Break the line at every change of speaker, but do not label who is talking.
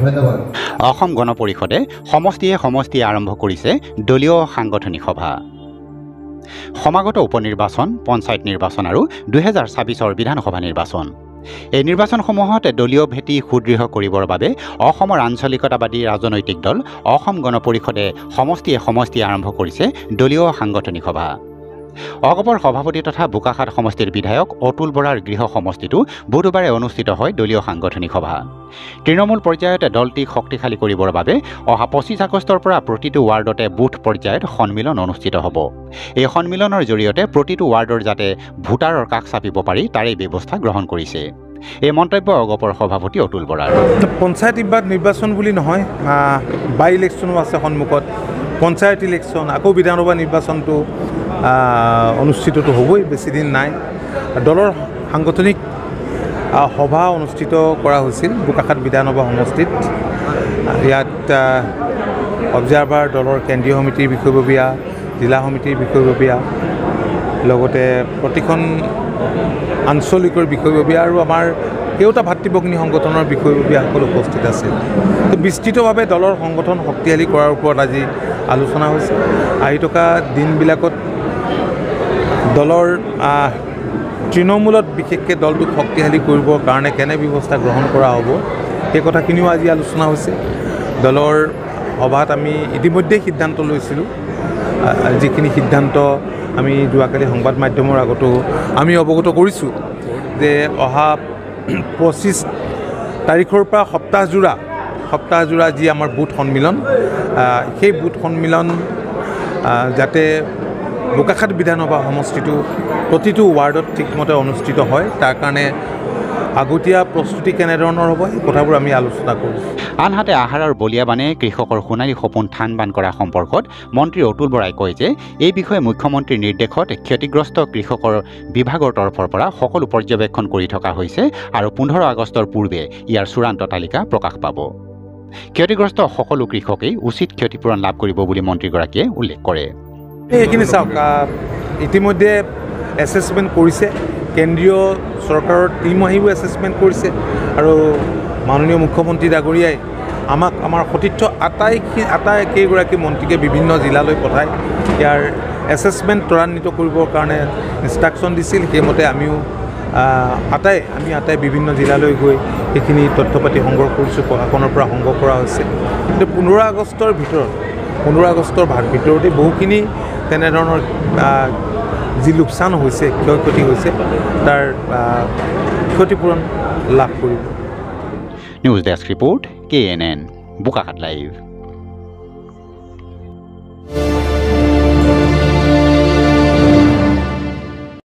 ধন্যবাদ।
অসম গণ পৰিষদে সমষ্টিয়ে আৰম্ভ কৰিছে দলীয় সাংগঠনিক সভা। সমাগত উপনিৰ্বাচন, পঞ্চায়ত নিৰ্বাচন আৰু 2024 বিধানসভা নিৰ্বাচন। এই নিৰ্বাচনসমূহত দলীয় ভেটি সুদৃঢ় কৰিবৰ বাবে অসমৰ আঞ্চলিকতাবাদী ৰাজনৈতিক দল অসম গণ পৰিষদে সমষ্টিয়ে আৰম্ভ কৰিছে দলীয় সাংগঠনিক সভা। অগপৰ সভাপতি তথা বোকাখাট সমষ্টিৰ বিধায়ক অতুল বৰাৰ গৃহ সমষ্টিটো বুধবাৰে অনুষ্ঠিত হয় দলীয় সাংগঠনিক সভা। তৃণমূল পৰ্যায়ত দলটিক শক্তিশালী কৰিবৰ বাবে অহা 25 আগষ্টৰ পৰা প্ৰতিটো ৱাৰ্ডতে বুথ পৰ্যায়ত সন্মিলন অনুষ্ঠিত হ'ব। এই সন্মিলনৰ জৰিয়তে প্ৰতিটো ৱাৰ্ডৰ যাতে ভোটাৰৰ কাষ চাপিব পাৰি তাৰেই ব্যৱস্থা গ্ৰহণ কৰিছে। এই মন্তব্য অগপৰ সভাপতি অতুল বৰাৰ।
পঞ্চায়ত নিৰ্বাচন বুলি নহয়, বাই ইলেকশ্যনো আছে সন্মুখত, পঞ্চায়ত ইলেকশ্যন, আকৌ বিধানসভা নিৰ্বাচনটো অনুষ্ঠিতটো হ'বই, বেছিদিন নাই। দলৰ সাংগঠনিক সভা অনুষ্ঠিত কৰা হৈছিল বোকাখাট বিধানসভা সমষ্টিত। ইয়াত অবজাৰ্ভাৰ, দলৰ কেন্দ্ৰীয় সমিতিৰ বিষয়ববীয়া, জিলা সমিতিৰ বিষয়ববীয়া, লগতে প্ৰতিখন আঞ্চলিকৰ বিষয়ববীয়া আৰু আমাৰ কেইটা ভাতৃভগ্নী সংগঠনৰ বিষয়ববীয়াসকল উপস্থিত আছিল। বিস্তৃতভাৱে দলৰ সংগঠন শক্তিশালী কৰাৰ ওপৰত আজি আলোচনা হৈছে। আহি থকা দিনবিলাকত দলৰ তৃণমূলত বিশেষকৈ দলটোক শক্তিশালী কৰিবৰ কাৰণে কেনে ব্যৱস্থা গ্ৰহণ কৰা হ'ব সেই কথাখিনিও আজি আলোচনা হৈছে। দলৰ সভাত আমি ইতিমধ্যেই সিদ্ধান্ত লৈছিলোঁ, যিখিনি সিদ্ধান্ত আমি যোৱাকালি সংবাদ মাধ্যমৰ আগতো আমি অৱগত কৰিছোঁ যে অহা 25 তাৰিখৰ পৰা সপ্তাহজোৰা যি আমাৰ বুথ সন্মিলন, সেই বুথ সন্মিলন যাতে বোকাখাট বিধানসভা সমষ্টিটো প্ৰতিটো ৱাৰ্ডত ঠিকমতে অনুষ্ঠিত হয়, তাৰ কাৰণে আগতীয়া প্ৰস্তুতি কেনেধৰণৰ হ'ব এই কথাবোৰ আমি আলোচনা কৰিছোঁ।
আনহাতে আহাৰৰ বলিয়াবানে কৃষকৰ সোণালী সপোন থান বান কৰা সম্পৰ্কত মন্ত্ৰী অতুল বৰাই কয় যে এই বিষয়ে মুখ্যমন্ত্ৰীৰ নিৰ্দেশত ক্ষতিগ্ৰস্ত কৃষকৰ বিভাগৰ তৰফৰ পৰা সকলো পৰ্যবেক্ষণ কৰি থকা হৈছে আৰু 15 আগষ্টৰ পূৰ্বে ইয়াৰ চূড়ান্ত তালিকা প্ৰকাশ পাব। ক্ষতিগ্ৰস্ত সকলো কৃষকেই উচিত ক্ষতিপূৰণ লাভ কৰিব বুলি মন্ত্ৰীগৰাকীয়ে উল্লেখ কৰে।
এইখিনি চাওক, ইতিমধ্যে এছেছমেণ্ট কৰিছে, কেন্দ্ৰীয় চৰকাৰৰ টীম আহিও এছেছমেণ্ট কৰিছে আৰু মাননীয় মুখ্যমন্ত্ৰী ডাঙৰীয়াই আমাক আমাৰ সতীৰ্থ আটাইকেইগৰাকী মন্ত্ৰীকে বিভিন্ন জিলালৈ পঠাই ইয়াৰ এছেছমেণ্ট ত্বৰান্বিত কৰিবৰ কাৰণে ইনষ্ট্ৰাকশ্যন দিছিল। সেইমতে আমি আটাই বিভিন্ন জিলালৈ গৈ সেইখিনি তথ্য পাতি সংগ্ৰহ কৰিছোঁ, প্ৰশাসনৰ পৰা সংগ্ৰহ কৰা হৈছে। কিন্তু 15 আগষ্টৰ ভিতৰতে বহুখিনি তেনেধৰণৰ যি লোকচান হৈছে, ক্ষয়ক্ষতি হৈছে, তাৰ ক্ষতিপূৰণ লাভ কৰিব।
News desk report, KNN Bokakhat live.